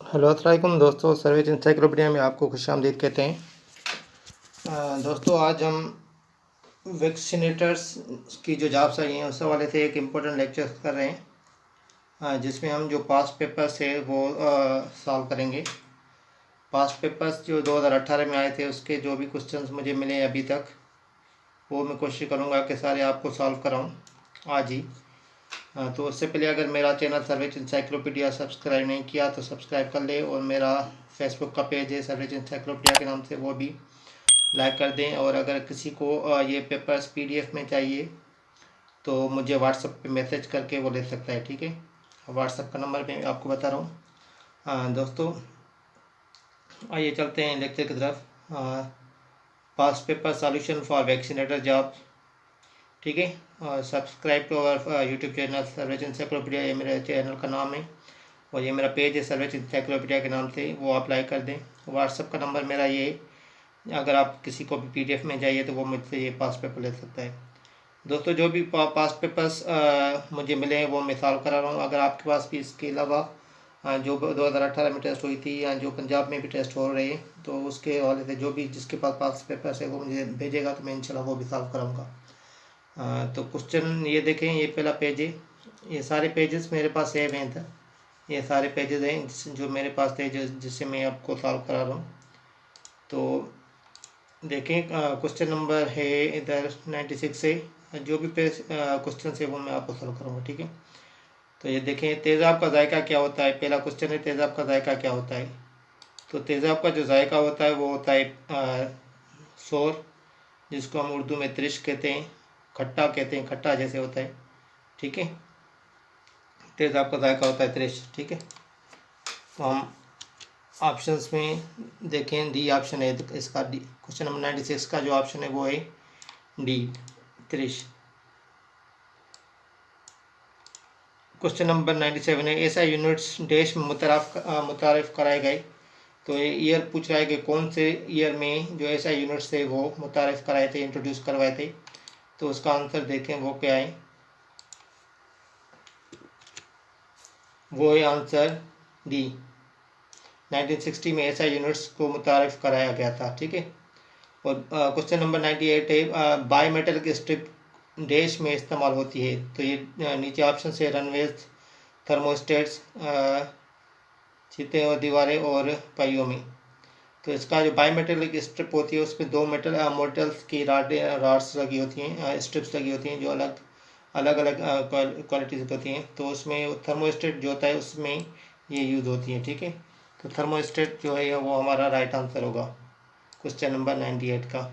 Hello अस्सलाम दोस्तों, service encyclopedia में आपको खुशामदीद कहते हैं। दोस्तों, आज हम वैक्सीनेटर्स की जो जॉब्स आई हैं उस हवाले से एक इम्पोर्टेंट लेक्चर कर रहे हैं, जिसमें हम जो पास्ट पेपर्स है वो सॉल्व करेंगे। पास्ट पेपर्स जो 2018 में आए थे उसके जो भी क्वेश्चंस मुझे मिले हैं अभी तक, वो मैं कोशिश करूँगा कि सारे आपको सॉल्व कराऊँ आज ही। तो उससे पहले अगर मेरा चैनल सर्विस इंसाइक्लोपीडिया सब्सक्राइब नहीं किया तो सब्सक्राइब कर ले, और मेरा फेसबुक का पेज है सर्विस इंसाइक्लोपीडिया के नाम से, वो भी लाइक कर दें। और अगर किसी को ये पेपर्स पीडीएफ में चाहिए तो मुझे व्हाट्सएप पे मैसेज करके वो ले सकता है, ठीक है। व्हाट्सएप का नंबर मैं आपको बता रहा हूँ। दोस्तों, आइए चलते हैं लेक्चर की तरफ। Past paper solution for vaccinator job, ठीक है। और subscribe to our YouTube channel service encyclopedia, ये मेरे चैनल का नाम है, और ये मेरा पेज है सर्विस इंसाइक्लोपीडिया के नाम से, वो आप लाइक कर दें। व्हाट्सएप का नंबर मेरा ये है, अगर आप किसी को भी पीडीएफ में चाहिए तो वो मुझसे ये पास्ट पेपर ले सकता है। दोस्तों, जो भी पास्ट पेपर्स मुझे मिले हैं वो मैं सॉल्व करा रहा हूँ। अगर आपके पास भी इसके अलावा जो 2018 में टेस्ट हुई थी या जो पंजाब में भी टेस्ट हो रहे हैं, तो उसके हवाले से जो भी जिसके पास पास्ट पेपर्स है वो मुझे भेजेगा तो मैं इंशाल्लाह वो भी सॉल्व कराऊँगा। तो क्वेश्चन ये देखें, ये पहला पेज है। ये सारे पेजेस मेरे पास सेव हैं था, ये सारे पेजेस हैं जो मेरे पास थे, जिससे मैं आपको सॉल्व करा रहा हूँ। तो देखें, क्वेश्चन नंबर है इधर 96 से, जो भी क्वेश्चन है वो मैं आपको सॉल्व करूँगा, ठीक है। तो ये देखें, तेज़ाब का जायका क्या होता है। पहला क्वेश्चन है, तेज़ाब का जायका क्या होता है। तो तेज़ाब का जो जायका होता है वो होता है सोर, जिसको हम उर्दू में त्रिश कहते हैं, खट्टा कहते हैं, खट्टा जैसे होता है, ठीक है। तेज़ाब का जायका होता है त्रिश, ठीक है। तो हम ऑप्शंस में देखें, डी ऑप्शन है इसका। डी क्वेश्चन नंबर 96 का जो ऑप्शन है वो है डी, त्रिश। क्वेश्चन नंबर 97 है, ऐसा यूनिट्स देश में मुतारफ़ कराए गए। तो ये ईयर पूछ रहा है कि कौन से ईयर में जो ऐसा यूनिट्स थे वो मुतारफ़ कराए थे, इंट्रोड्यूस करवाए थे। तो उसका आंसर देखें वो क्या है, वो है आंसर डी, 1960 में ऐसा यूनिट्स को मुतारफ़ कराया गया था, ठीक है। और क्वेश्चन नंबर 98 है, बाई मेटल की स्ट्रिप देश में इस्तेमाल होती है। तो ये नीचे ऑप्शन से रनवेज, थर्मोस्टेट्स, छतें और दीवारें और पहियों में। तो इसका जो बाई मेटेलिक स्ट्रिप होती है उसमें दो मोटल्स की राड्स लगी होती हैं, स्ट्रिप्स लगी होती हैं जो अलग अलग क्वालिटीज़ होती हैं। तो उसमें थर्मोस्टेट जो होता है उसमें ये यूज़ होती है, ठीक है। तो थर्मोस्टेट जो है वो हमारा राइट आंसर होगा क्वेश्चन नंबर 98 का।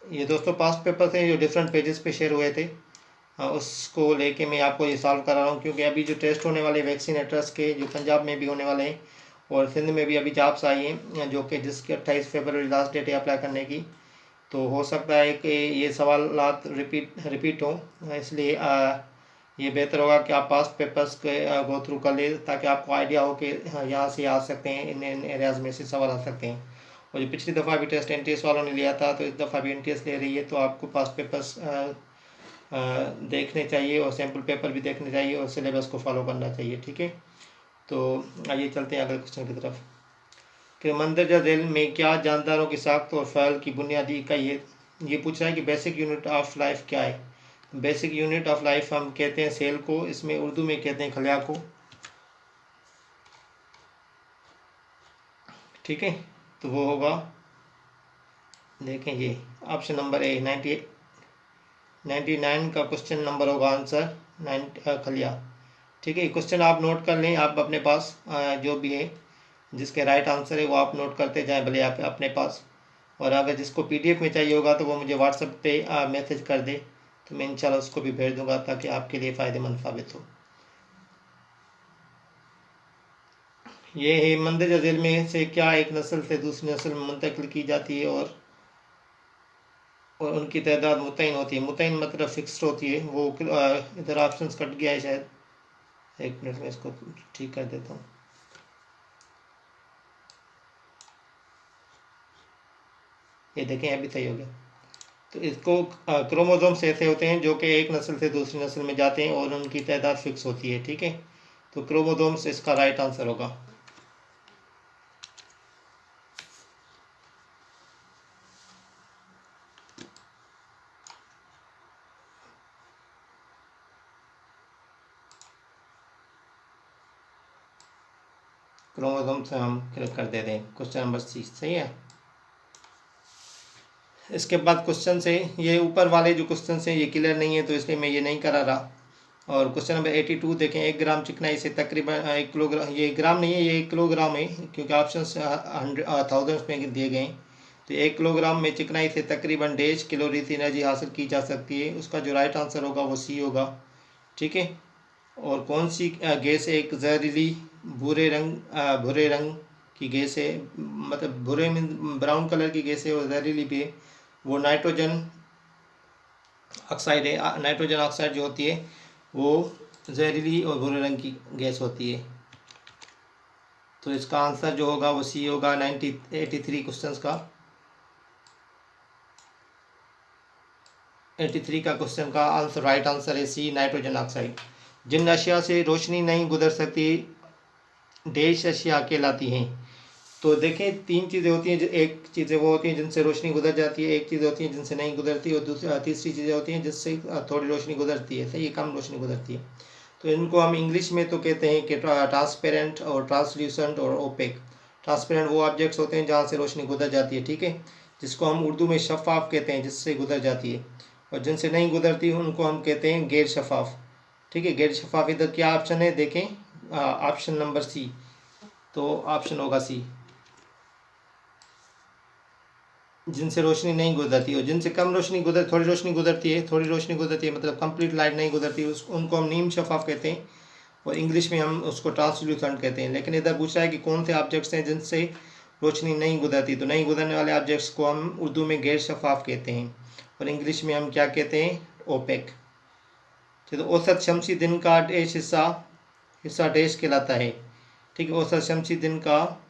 ये दोस्तों पास्ट पेपर थे जो डिफरेंट पेजेस पे शेयर हुए थे, उसको लेके मैं आपको ये सॉल्व करा रहा हूँ, क्योंकि अभी जो टेस्ट होने वाले वैक्सीनेटर्स के जो पंजाब में भी होने वाले हैं और सिंध में भी अभी जॉब्स आई हैं, जो कि जिसकी 28 फरवरी लास्ट डेट है अप्लाई करने की। तो हो सकता है कि ये सवालात रिपीट हों, इसलिए ये बेहतर होगा कि आप पास्ट पेपर्स के गो थ्रू कर ले, ताकि आपको आइडिया हो कि यहाँ से आ सकते हैं, इन एरियाज़ में से सवाल आ सकते हैं। और जो पिछली दफ़ा भी टेस्ट एनटीएस वालों ने लिया था, तो इस दफ़ा भी एनटीएस ले रही है, तो आपको पास्ट पेपर्स देखने चाहिए और सैम्पल पेपर भी देखने चाहिए और सिलेबस को फॉलो करना चाहिए, ठीक है। तो आइए चलते हैं अगले क्वेश्चन की तरफ कि मंदरजा झील में क्या जानदारों की साख्त और फ़ैल की बुनियादी इकाई है। ये पूछ रहा है कि बेसिक यूनिट ऑफ लाइफ क्या है। बेसिक यूनिट ऑफ लाइफ हम कहते हैं सेल को, इसमें उर्दू में कहते हैं खलिया को, ठीक है। तो वो होगा, देखें ये ऑप्शन नंबर ए 99 का क्वेश्चन नंबर होगा आंसर 9 खलिया, ठीक है। क्वेश्चन आप नोट कर लें, आप अपने पास जो भी है जिसके राइट आंसर है वो आप नोट करते जाएं भले आप अपने पास। और अगर जिसको पीडीएफ में चाहिए होगा तो वो मुझे व्हाट्सएप पे मैसेज कर दे, तो मैं इंशाल्लाह उसको भी भेज दूंगा ताकि आपके लिए फ़ायदेमंद साबित हो। ये है मंदरजा झील में से क्या एक नस्ल से दूसरी नस्ल में मुंतकिल की जाती है और उनकी तादाद मुतय्यन होती है। मुतय्यन मतलब फिक्स्ड होती है। वो इधर ऑप्शन कट गया है शायद, एक मिनट में इसको ठीक कर देता हूँ। ये देखें अभी सही हो गया। तो इसको क्रोमोसोम्स ऐसे होते हैं जो कि एक नस्ल से दूसरी नस्ल में जाते हैं और उनकी तादाद फिक्स होती है, ठीक है। तो क्रोमोसोम्स इसका राइट आंसर होगा। क्रोमोसोम से हम क्लिक कर दे दें क्वेश्चन नंबर सी, सही है। इसके बाद क्वेश्चन से ये ऊपर वाले जो क्वेश्चन हैं ये क्लियर नहीं है तो इसलिए मैं ये नहीं करा रहा। और क्वेश्चन नंबर 82 देखें, 1 ग्राम चिकनाई से तकरीबन 1 किलोग्राम, ये ग्राम नहीं है ये 1 किलोग्राम है क्योंकि ऑप्शन थाउजेंड्स में दिए गए हैं। तो 1 किलोग्राम में चिकनाई से तकरीबन 1.5 कैलोरी एनर्जी हासिल की जा सकती है। उसका जो राइट आंसर होगा वो सी होगा, ठीक है। और कौन सी गैस एक जहरीली भूरे रंग की गैस है, मतलब भूरे में ब्राउन कलर की गैस है और जहरीली भी है, वो नाइट्रोजन ऑक्साइड है। नाइट्रोजन ऑक्साइड जो होती है वो जहरीली और भूरे रंग की गैस होती है। तो इसका आंसर जो होगा वो सी होगा 83 क्वेश्चन का। 83 का क्वेश्चन का आंसर राइट आंसर है सी, नाइट्रोजन ऑक्साइड। जिन अशिया से रोशनी नहीं गुजर सकती डैश अशिया कहलाती हैं। तो देखें 3 चीज़ें होती हैं, एक चीज़ें वो होती हैं जिनसे रोशनी गुजर जाती है, एक चीज़ होती है जिनसे नहीं गुजरती और तीसरी चीज़ें होती हैं जिससे थोड़ी रोशनी गुजरती है, सही, कम रोशनी गुजरती है। तो इनको हम इंग्लिश में तो कहते हैं कि ट्रांसपेरेंट और ट्रांसल्यूसेंट और ओपेक। ट्रांसपेरेंट वो ऑब्जेक्ट्स होते हैं जहाँ से रोशनी गुजर जाती है, ठीक है, जिसको हम उर्दू में शफाफ कहते हैं, जिससे गुजर जाती है। और जिनसे नहीं गुजरती उनको हम कहते हैं गैर शफाफ, ठीक है। गैर शफाफ इधर क्या ऑप्शन है देखें, ऑप्शन नंबर सी, तो ऑप्शन होगा सी, जिनसे रोशनी नहीं गुजरती। और जिनसे कम रोशनी थोड़ी रोशनी गुजरती है मतलब कंप्लीट लाइट नहीं गुजरती, उनको हम नीम शफाफ कहते हैं और इंग्लिश में हम उसको ट्रांसल्यूसेंट कहते हैं। लेकिन इधर पूछा है कि कौन से ऑब्जेक्ट्स हैं जिनसे रोशनी नहीं गुजरती, तो नहीं गुजरने वाले ऑब्जेक्ट्स को हम उर्दू में गैर शफाफ कहते हैं और इंग्लिश में हम क्या कहते हैं, ओपेक। तो औसत शमसी दिन का डैश हिस्सा डैश कहलाता है, ठीक है। औसत शमसी दिन का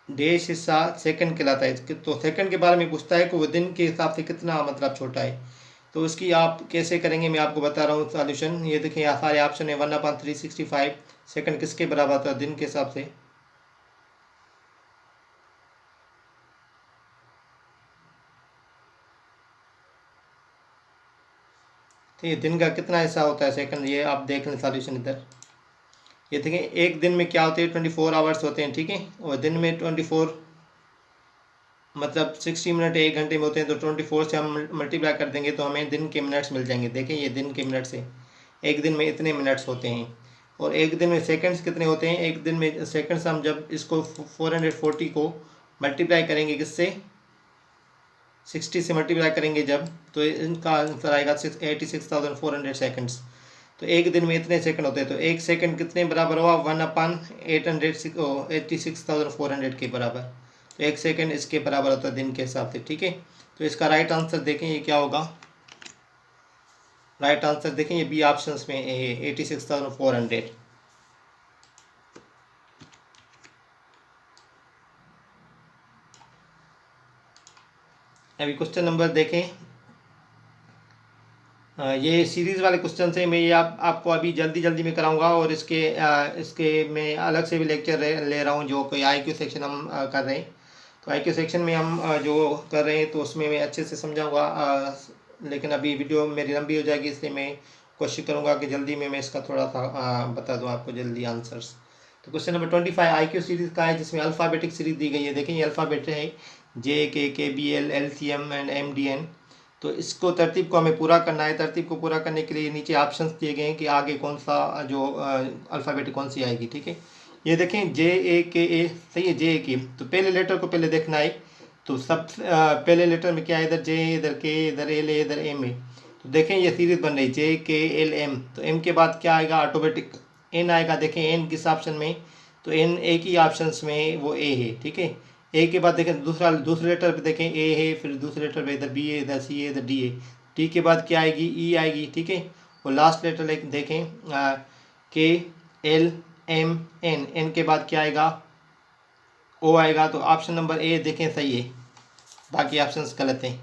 डैश हिस्सा सेकंड कहलाता है। तो सेकंड के बारे में पूछता है कि वो दिन के हिसाब से कितना मतलब छोटा है। तो उसकी आप कैसे करेंगे मैं आपको बता रहा हूँ सॉल्यूशन। ये देखिए यहाँ सारे ऑप्शन है, 1/365 सेकंड किसके बराबर होता है दिन के हिसाब से। तो ये दिन का कितना हिस्सा होता है सेकंड, ये आप देख लें सॉल्यूशन इधर। ये देखें एक दिन में क्या होते हैं 24 आवर्स होते हैं, ठीक है। और दिन में 24 मतलब 60 मिनट 1 घंटे में होते हैं। तो 24 से हम मल्टीप्लाई कर देंगे तो हमें दिन के मिनट्स मिल जाएंगे। देखें ये दिन के मिनट्स है, एक दिन में इतने मिनट्स होते हैं। और एक दिन में सेकंड्स कितने होते हैं, एक दिन में सेकंड्स हम जब इसको 440 को मल्टीप्लाई करेंगे किससे, 60 से मल्टीप्लाई करेंगे जब, तो इनका आंसर आएगा 86,400 सेकंड्स। तो एक दिन में इतने सेकंड होते हैं। तो एक सेकंड कितने बराबर हुआ, 1/86,400 के बराबर। तो एक सेकंड इसके बराबर होता है दिन के हिसाब से, ठीक है। तो इसका राइट आंसर देखें ये क्या होगा, राइट आंसर देखें ये बी ऑप्शंस में है 86,400। अभी क्वेश्चन नंबर देखें, ये सीरीज़ वाले क्वेश्चन से मैं ये आपको अभी जल्दी में कराऊंगा। और इसके मैं अलग से भी लेक्चर ले रहा हूँ जो कोई IQ सेक्शन हम कर रहे हैं। तो IQ सेक्शन में हम जो कर रहे हैं तो उसमें मैं अच्छे से समझाऊंगा। लेकिन अभी वीडियो मेरी लंबी हो जाएगी इसलिए मैं कोशिश करूँगा कि जल्दी में मैं इसका थोड़ा सा बता दूँ आपको जल्दी आंसर्स। तो क्वेश्चन नंबर 25 IQ सीरीज़ का है जिसमें अल्फ़ाबेटिक सीरीज़ दी गई है। देखें ये अल्फ़ाबेट है JK KBL LCM and MDN। तो इसको तरतीब को हमें पूरा करना है। तरतीब को पूरा करने के लिए नीचे ऑप्शंस दिए गए हैं कि आगे कौन सा जो अल्फ़ाबेट कौन सी आएगी, ठीक है। ये देखें JAKA, सही है JAK। तो पहले लेटर को पहले देखना है। तो सब पहले लेटर में क्या है, इधर J, इधर K, इधर L, इधर M है। तो देखें ये सीरीज बन रही JKLM। तो M के बाद क्या आएगा, ऑटोमेटिक N आएगा। देखें N किस ऑप्शन में, तो N एक ही ऑप्शन में वो A है, ठीक है। ए के बाद देखें दूसरे लेटर पे देखें ए है, फिर दूसरे लेटर पे इधर बी है, इधर सी है, इधर डी है। टी के बाद क्या आएगी, ई आएगी, ठीक है। और लास्ट लेटर देखें KLMN। एन के बाद क्या आएगा, ओ आएगा। तो ऑप्शन नंबर ए देखें सही है, बाकी ऑप्शंस गलत हैं।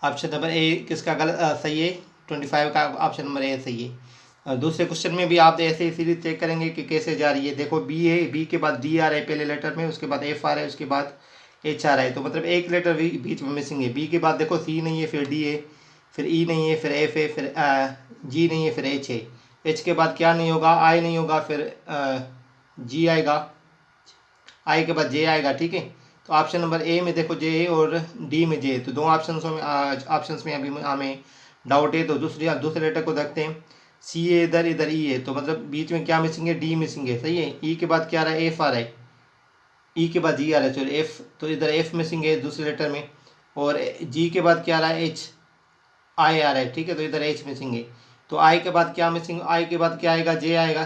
ऑप्शन नंबर ए किसका गलत सही है, 25 का ऑप्शन नंबर ए सही है। दूसरे क्वेश्चन में भी आप ऐसे ही सीरीज चेक करेंगे कि कैसे जा रही है। देखो बी है, बी के बाद डी आ रहा है पहले लेटर में, उसके बाद एफ आ रहा है, उसके बाद एच आ रहा है, तो मतलब एक लेटर बीच में मिसिंग है। बी के बाद देखो सी नहीं है, फिर डी है, फिर ई नहीं है, फिर एफ है, फिर जी नहीं है, फिर एच है। एच के बाद क्या नहीं होगा, आई नहीं होगा, फिर जी आएगा, आई के बाद जे आएगा, ठीक है। तो ऑप्शन नंबर ए में देखो जे है और डी में जे है, तो दो ऑप्शंस में अभी हमें डाउट है। तो दूसरे लेटर को देखते हैं। सी है इधर, इधर ई है, तो मतलब बीच में क्या मिसिंग है, डी मिसिंग है, सही है। ई के बाद क्या आ रहा है, एफ आ रहा है, ई के बाद जी आ रहा है, चलो एफ, तो इधर एफ मिसिंग है दूसरे लेटर में, और जी के बाद क्या आ रहा है, एच, आई आ रहा है, ठीक है, तो इधर एच मिसिंग है। तो आई के बाद क्या मिसिंग, आई के बाद क्या आएगा, जे आएगा,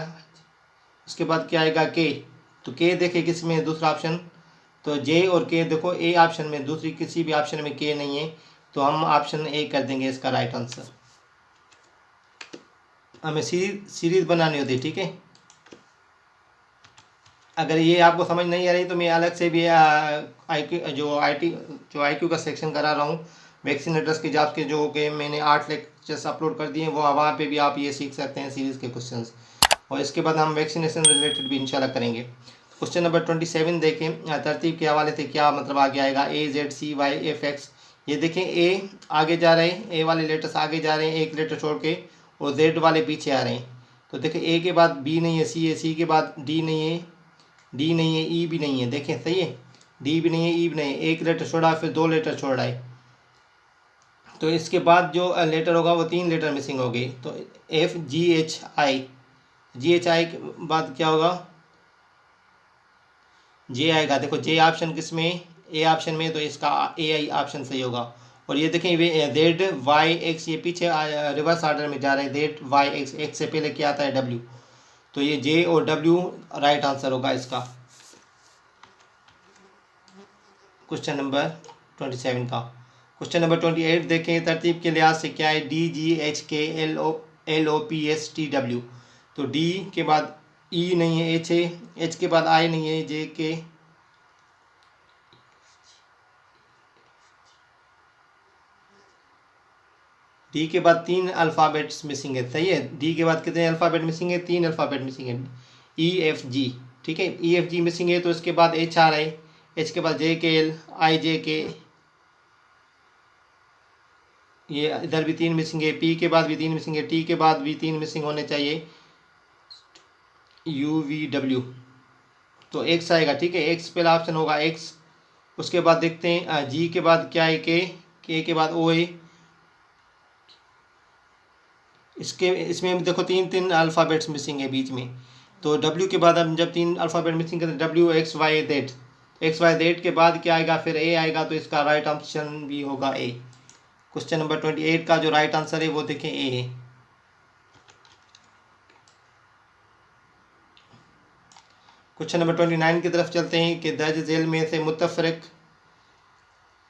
उसके बाद क्या आएगा, के, तो के देखे किस में है, दूसरा ऑप्शन, तो जे और के देखो ए ऑप्शन में, दूसरी किसी भी ऑप्शन में के नहीं है, तो हम ऑप्शन ए कर देंगे इसका राइट आंसर। हमें सीरीज बनानी होती है, ठीक है। अगर ये आपको समझ नहीं आ रही तो मैं अलग से भी आई क्यू का सेक्शन करा रहा हूँ वैक्सीनेटर्स के जॉब के, जो कि मैंने 8 लेक्चर्स अपलोड कर दिए हैं, वो वहाँ पे भी आप ये सीख सकते हैं सीरीज़ के क्वेश्चंस। और इसके बाद हम वैक्सीनेशन रिलेटेड भी इंशाल्लाह करेंगे। क्वेश्चन नंबर 27 देखें, तरतीब के हवाले से क्या मतलब आगे आएगा, A Z C Y F X. ये देखें ए आगे जा रहे हैं, ए वाले लेटर्स आगे जा रहे हैं एक लेटर छोड़ के, और जेड वाले पीछे आ रहे हैं। तो देखें ए के बाद बी नहीं है, सी है, सी के बाद डी नहीं है, डी नहीं है, ई भी नहीं है, देखें सही है, डी भी नहीं है, ई भी नहीं है, एक लेटर छोड़ा फिर 2 लेटर छोड़ रहा है। तो इसके बाद जो लेटर होगा वो 3 लेटर मिसिंग हो गई। तो F G H I, ji H I के बाद क्या होगा, जे आएगा। देखो जे ऑप्शन किस में, ए ऑप्शन में, तो इसका ए आई ऑप्शन सही होगा। और ये देखें जेड वाई एक्स, ये पीछे रिवर्स ऑर्डर में जा रहे हैं, जेड वाई एक्स, एक्स से पहले क्या आता है, डब्ल्यू, तो ये जे और डब्ल्यू राइट आंसर होगा इसका। क्वेश्चन नंबर 27 का। क्वेश्चन नंबर 28 देखें, तरतीब के लिहाज से क्या है, D G H K L O P S T W. तो डी के बाद ई नहीं है, एच है, एच के बाद आई नहीं है, जे के, डी के बाद 3 अल्फ़ाबेट्स मिसिंग है, सही है। डी के बाद कितने अल्फ़ाबेट मिसिंग है, 3 अल्फ़ाबेट मिसिंग है, ई एफ जी, ठीक है। ई एफ जी मिसिंग है, तो इसके बाद एच आ रहा है, एच के बाद जे के एल, आई जे के, ये इधर भी 3 मिसिंग है, पी के बाद भी 3 मिसिंग है, टी के बाद भी 3 मिसिंग होने चाहिए, यू वी डब्ल्यू, तो एक्स आएगा, ठीक है, एक्स पहला ऑप्शन होगा एक्स। उसके बाद देखते हैं जी के बाद क्या है, के बाद ओ है, इसमें देखो 3 अल्फ़ाबेट्स मिसिंग है बीच में। तो डब्ल्यू के बाद हम जब 3 अल्फ़ाबेट मिसिंग करते हैं, W X Y Z, X Y Z के बाद क्या आएगा, फिर ए आएगा, तो इसका राइट ऑप्शन भी होगा ए। क्वेश्चन नंबर 28 का जो राइट आंसर है वो देखें ए है। क्वेश्चन नंबर 29 की तरफ चलते हैं कि दर्ज झेल में से मुतफरिक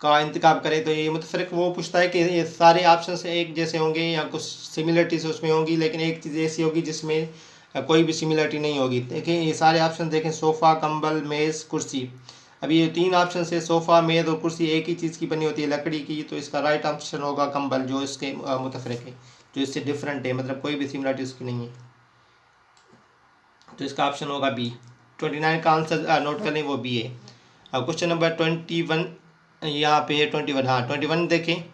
का इंतखाब करें। तो ये मुतफरिक वो पूछता है कि ये सारे ऑप्शन एक जैसे होंगे या कुछ सिमिलरिटीज उसमें होंगी, लेकिन एक चीज़ ऐसी होगी जिसमें कोई भी सिमिलरिटी नहीं होगी। देखिए ये सारे ऑप्शन देखें, सोफ़ा, कंबल, मेज़, कुर्सी। अभी ये 3 ऑप्शन से सोफ़ा, मेज़ और कुर्सी एक ही चीज़ की बनी होती है, लकड़ी की, तो इसका राइट ऑप्शन होगा कंबल, जो इसके मुतफरिक है, जो इससे डिफरेंट है, मतलब कोई भी सिमिलरिटी उसकी नहीं है, तो इसका ऑप्शन होगा बी। 29 का आंसर नोट कर लें, वो बी है। अब क्वेश्चन नंबर 21 यहाँ पे है 21, हाँ 21 देखें,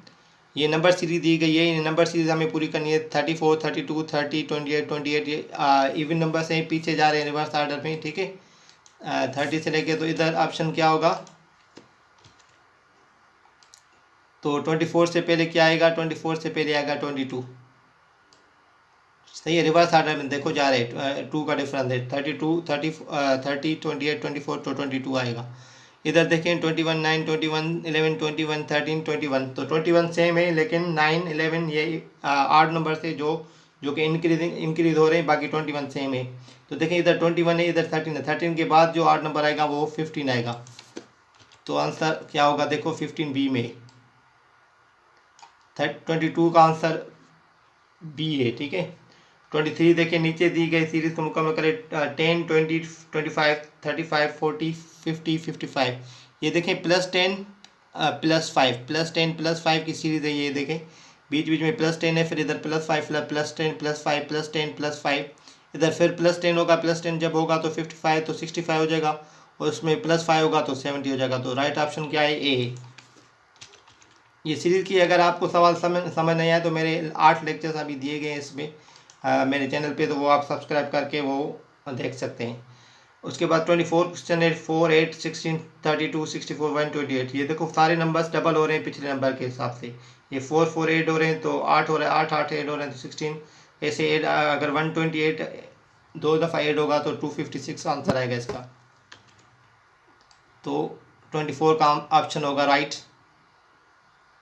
ये नंबर सीरीज दी गई है, ये नंबर सीरीज हमें पूरी करनी है। 34, 32, 30, 28 ये इवन नंबर्स हैं, पीछे जा रहे हैं रिवर्स ऑर्डर में, ठीक है। 30 से लेके, तो इधर ऑप्शन क्या होगा, तो 24 से पहले क्या आएगा, 24 से पहले आएगा 22, सही है। रिवर्स ऑर्डर में देखो जा रहे हैं, 2 का डिफरेंस है, 32, 30, 28, 24, तो 22 आएगा। इधर देखें 21, 9, 21, 11, 21, 13, 21, तो 21 सेम है, लेकिन 9, 11 ये 8 नंबर से जो कि इंक्रीज हो रहे हैं, बाकी 21 सेम है। तो देखें इधर 21 है, इधर 13 है, 13 के बाद जो 8 नंबर आएगा वो 15 आएगा, तो आंसर क्या होगा, देखो 15 बी में, 22 का आंसर बी है, ठीक है। 23 देखें, नीचे दी गई सीरीज़ को मुकम्मल करें। 10, 20, 25, 35, 40, 50, 55। ये देखें +10, +5 +10 +5 की सीरीज़ है ये देखें, बीच बीच में +10 है, फिर इधर +5 +10 +5 +10 +5, इधर फिर +10 होगा, +10 जब होगा तो 55 तो 65 हो जाएगा, और उसमें +5 होगा तो 70 हो जाएगा। तो राइट ऑप्शन क्या है? ए है। ये सीरीज़ की अगर आपको सवाल समझ नहीं आया तो मेरे 8 लेक्चर्स अभी दिए गए हैं इसमें मेरे चैनल पे, तो वो आप सब्सक्राइब करके वो देख सकते हैं। उसके बाद 24 क्वेश्चन है, 4 8 16 32 64 128। ये देखो सारे नंबर्स डबल हो रहे हैं पिछले नंबर के हिसाब से, ये 4 4 8 हो रहे हैं तो 8 हो रहा है, 8 8 8 हो रहे हैं तो 16, ऐसे 8 अगर 128 2 दफ़ा 8 होगा तो 256 आंसर आएगा इसका। तो 24 का ऑप्शन होगा राइट,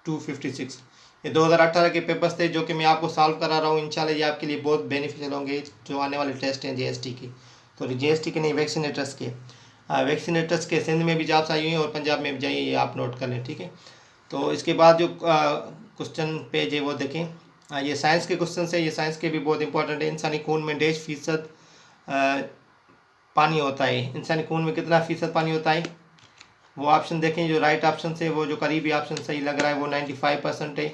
256। ये 2018 के पेपर्स थे जो कि मैं आपको सॉल्व करा रहा हूँ। इंशाल्लाह ये आपके लिए बहुत बेनिफिशियल होंगे जो आने वाले टेस्ट हैं जीएसटी की। तो जीएसटी के नहीं, वैक्सीनेटर्स के, वैक्सीनेटर्स के सिंध में भी जॉब्स आई हुई हैं और पंजाब में भी जाइए, ये आप नोट कर लें, ठीक है। तो इसके बाद जो क्वेश्चन पेज है वो देखें, ये साइंस के क्वेश्चन है, ये साइंस के भी बहुत इंपॉर्टेंट है। इंसानी खून में 1.5% पानी होता है, इंसानी खून में कितना फ़ीसद पानी होता है? वो ऑप्शन देखें, जो राइट ऑप्शन से वो जो करीबी ऑप्शन सही लग रहा है वो 95% है।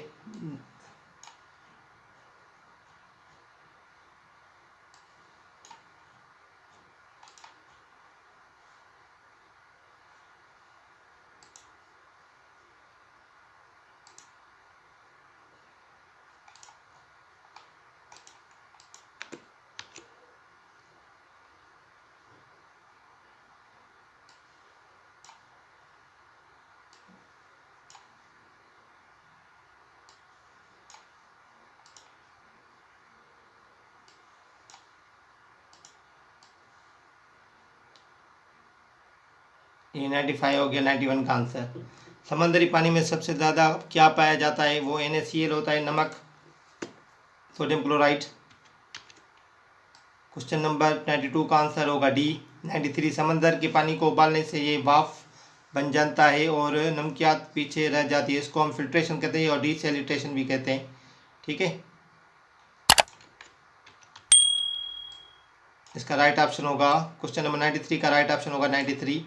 ये 95 हो गया, 91 का आंसर। समंदरी पानी में सबसे ज़्यादा क्या पाया जाता है? वो NaCl होता है, नमक, सोडियम क्लोराइड। क्वेश्चन नंबर 92 का आंसर होगा डी। 93 समंदर के पानी को उबालने से ये वाफ बन जाता है और नमकियात पीछे रह जाती है, इसको हम फिल्ट्रेशन कहते हैं और डिसैलिटेशन भी कहते हैं, ठीक है। इसका राइट ऑप्शन होगा, क्वेश्चन नंबर 93 का राइट ऑप्शन होगा 93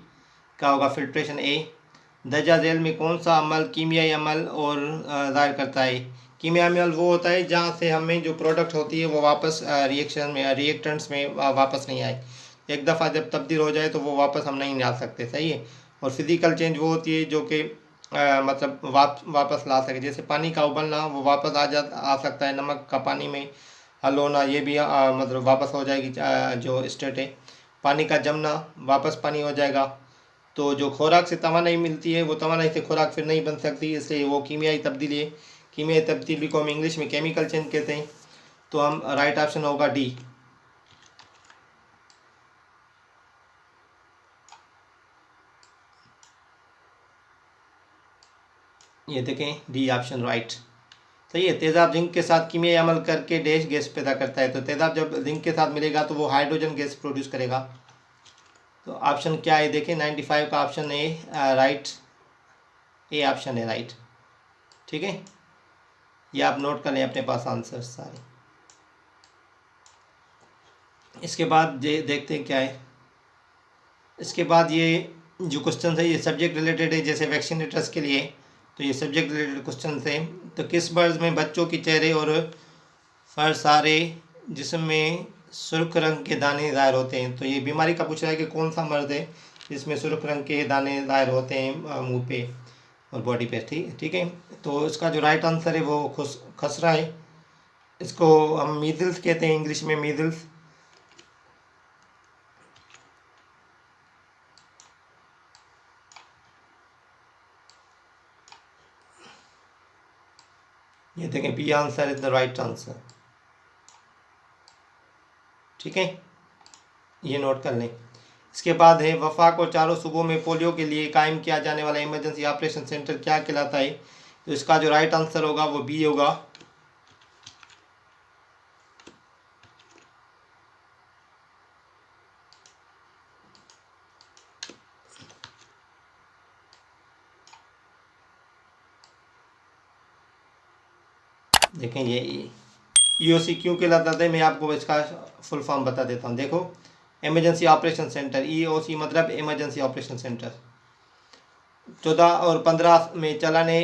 का होगा फिल्ट्रेशन ए। दर्जा झेल में कौन सा अमल कीमियाई अमल और ज़ाहिर करता है? कीमियाई अमल वो होता है जहाँ से हमें जो प्रोडक्ट होती है वो वापस रिएक्शन में, रिएक्टेंट्स में वापस नहीं आए। एक दफ़ा जब तब्दील हो जाए तो वो वापस हम नहीं ला सकते, सही है। और फिज़िकल चेंज वो होती है जो कि मतलब वापस ला सके, जैसे पानी का उबलना वो वापस आ सकता है, नमक का पानी में हल होना ये भी मतलब वापस हो जाएगी जो स्टेट है। पानी का जमना वापस पानी हो जाएगा। तो जो खुराक से तवानाई मिलती है वो तवानाई से खुराक फिर नहीं बन सकती, इसलिए वो कीमियाई तब्दीली है। कीमियाई तब्दीली को हम इंग्लिश में केमिकल चेंज कहते हैं। तो हम राइट ऑप्शन होगा डी। ये देखें डी ऑप्शन राइट, सही है। तेज़ाब जिंक के साथ कीमियाई अमल करके डैश गैस पैदा करता है, तो तेज़ाब जब जिंक के साथ मिलेगा तो वो हाइड्रोजन गैस प्रोड्यूस करेगा। तो ऑप्शन क्या है देखें, 95 का ऑप्शन है राइट, ए ऑप्शन है राइट, ठीक है। ये आप नोट कर लें अपने पास आंसर सारे। इसके बाद देखते हैं क्या है। इसके बाद ये जो क्वेश्चन है ये सब्जेक्ट रिलेटेड है, जैसे वैक्सीनेटर्स के लिए, तो ये सब्जेक्ट रिलेटेड क्वेश्चन थे। तो किस मर्ज में बच्चों के चेहरे और फर सारे जिस्म में सुर्ख रंग के दाने ज़ाहिर होते हैं? तो ये बीमारी का पूछ रहा है कि कौन सा मर्ज है जिसमें सुर्ख रंग के दाने ज़ाहिर होते हैं मुंह पे और बॉडी पे, ठीक है। तो इसका जो राइट आंसर है वो खसरा है। इसको हम मीजल्स कहते हैं इंग्लिश में, मीजल्स। ये देखें B answer is the right answer, ठीक है, ये नोट कर लें। इसके बाद है वफा को चारों सूबों में पोलियो के लिए कायम किया जाने वाला इमरजेंसी ऑपरेशन सेंटर क्या कहलाता है? तो इसका जो राइट आंसर होगा वो बी होगा। देखें ये EOC क्यों कहलाता है, मैं आपको इसका फुल फॉर्म बता देता हूँ। देखो, इमरजेंसी ऑपरेशन सेंटर, EOC मतलब इमरजेंसी ऑपरेशन सेंटर। 14 और 15 में चलाने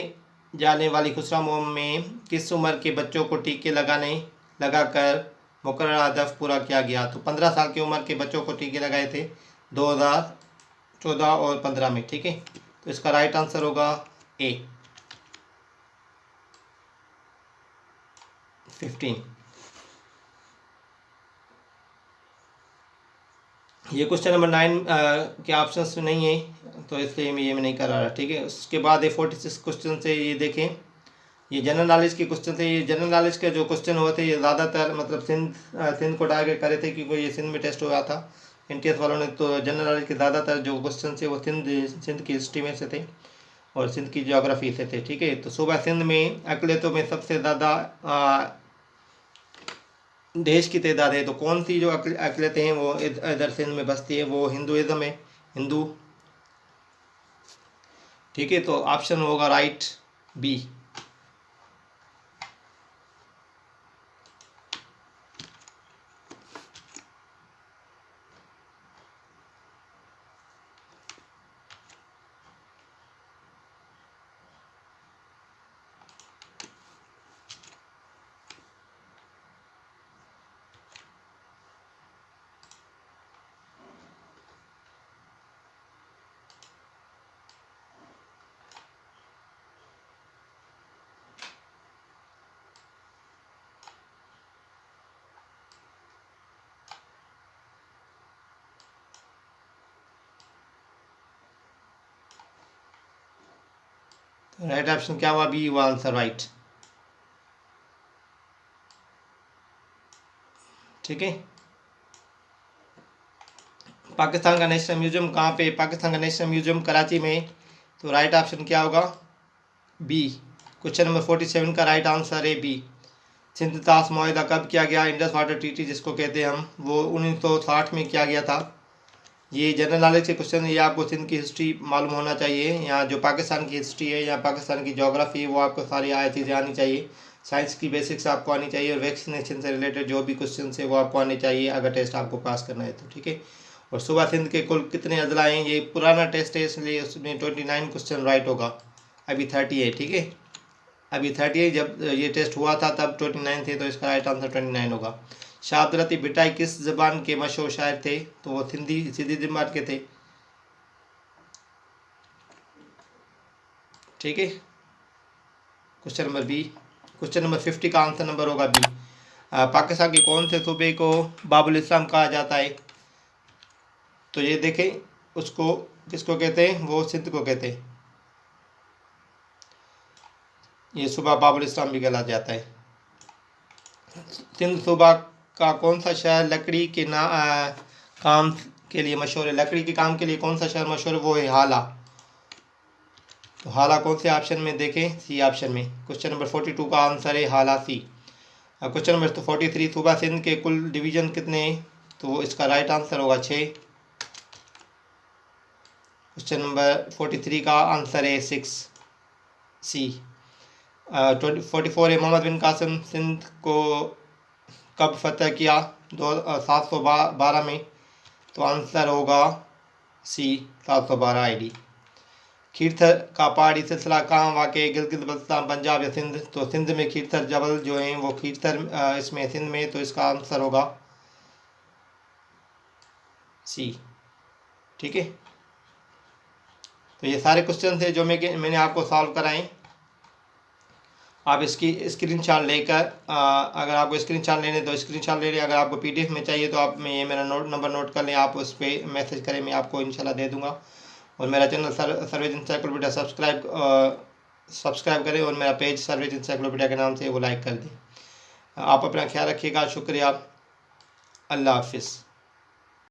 जाने वाली खुसरा मुहिम में किस उम्र के बच्चों को टीके लगाकर मुकर्रर हदफ पूरा किया गया? तो 15 साल की उम्र के बच्चों को टीके लगाए थे 2014 और 15 में। ठीक है, तो इसका राइट आंसर होगा ए 15। ये क्वेश्चन नंबर 9 के ऑप्शंस में नहीं है, तो इसलिए मैं नहीं कर रहा। ठीक है, उसके बाद ये 46 क्वेश्चन से ये देखें, ये जनरल नॉलेज के क्वेश्चन थे। ये जनरल नॉलेज के जो क्वेश्चन हुए थे ये ज़्यादातर मतलब सिंध को टारगेट करे थे, क्योंकि ये सिंध में टेस्ट हुआ था NTS वालों ने। तो जनरल नॉलेज के ज़्यादातर जो क्वेश्चन थे वो सिंध की हिस्ट्री में से थे और सिंध की ज्योग्राफी से थे। ठीक है, तो सूबा सिंध में अकलियतों में सबसे ज़्यादा देश की तादाद है, तो कौन सी जो अकलियतें हैं वो इधर सिंध में बसती है? वो हिंदुइज़्म है, हिंदू। ठीक है, तो ऑप्शन होगा राइट बी। राइट ऑप्शन क्या हुआ? बी हुआ आंसर राइट। ठीक है, पाकिस्तान का नेशनल म्यूजियम कहाँ पे? पाकिस्तान का नेशनल म्यूजियम कराची में। तो राइट ऑप्शन क्या होगा? बी। क्वेश्चन नंबर 47 का राइट आंसर है बी। सिंध ताश मुआहदा कब किया गया? इंडस वाटर ट्रीटी जिसको कहते हैं हम, वो 1960 में किया गया था। ये जनरल नॉलेज के क्वेश्चन, ये आपको सिंध की हिस्ट्री मालूम होना चाहिए। यहाँ जो पाकिस्तान की हिस्ट्री है या पाकिस्तान की ज्योग्राफी है वो आपको सारी चीज़ें आनी चाहिए। साइंस की बेसिक्स आपको आनी चाहिए और वैक्सीनेशन से रिलेटेड जो भी क्वेश्चन है वो आपको आने चाहिए अगर टेस्ट आपको पास करना है तो। ठीक है, और सूबा सिंध के कुल कितने अजला हैं? ये पुराना टेस्ट है इसलिए उसमें 29 क्वेश्चन राइट होगा। अभी 30 है। ठीक है, अभी 30 है, जब ये टेस्ट हुआ था तब 29 थे, तो इसका राइट आंसर 29 होगा। शाह अब्दुल लतीफ़ भुट्टो किस ज़बान के मशहूर शायर थे? तो वो सिंधी ज़बान के थे। ठीक है, question number B. Question number 50 का आंसर नंबर होगा बी। पाकिस्तान के कौन से सूबे को बाबुल इस्लाम कहा जाता है? तो ये देखें, उसको किसको कहते हैं? वो सिंध को कहते हैं। ये सूबा बाबुल इस्लाम भी कहला जाता है। सिंध सूबा का कौन सा शहर लकड़ी के काम के लिए मशहूर है? लकड़ी के काम के लिए कौन सा शहर मशहूर है? वो है हाला। तो हाला कौन से ऑप्शन में? देखें, सी ऑप्शन में। क्वेश्चन नंबर 42 का आंसर है हाला, सी। क्वेश्चन नंबर 43, सूबा सिंध के कुल डिवीज़न कितने हैं? तो इसका राइट आंसर होगा 6। क्वेश्चन नंबर 43 का आंसर है 6, सी। 44 है, मोहम्मद बिन कासिम सिंध को कब फतह किया? 712 में। तो आंसर होगा सी 712 AD। खीरथर का पहाड़ी सिलसिला कहाँ वाक़ है? गिलगित बल्तिस्तान, पंजाब या सिंध? तो सिंध में खीरथर जबल जो हैं वो खीरथर इसमें सिंध में, तो इसका आंसर होगा सी। ठीक है, तो ये सारे क्वेश्चन थे जो मैंने आपको सॉल्व कराए। आप इसकी स्क्रीनशॉट लेकर अगर आपको स्क्रीनशॉट लेने तो स्क्रीनशॉट ले लें। अगर आपको PDF में चाहिए तो आप ये मेरा नंबर नोट कर लें, आप उस पर मैसेज करें, मैं आपको इंशाल्लाह दे दूंगा। और मेरा चैनल सर्वेज इंसाइक्लोपीडिया सब्सक्राइब करें और मेरा पेज सर्वेज इंसाइक्लोपीडिया के नाम से वो लाइक कर दें। आप अपना ख्याल रखिएगा। शुक्रिया, अल्लाह हाफिज़।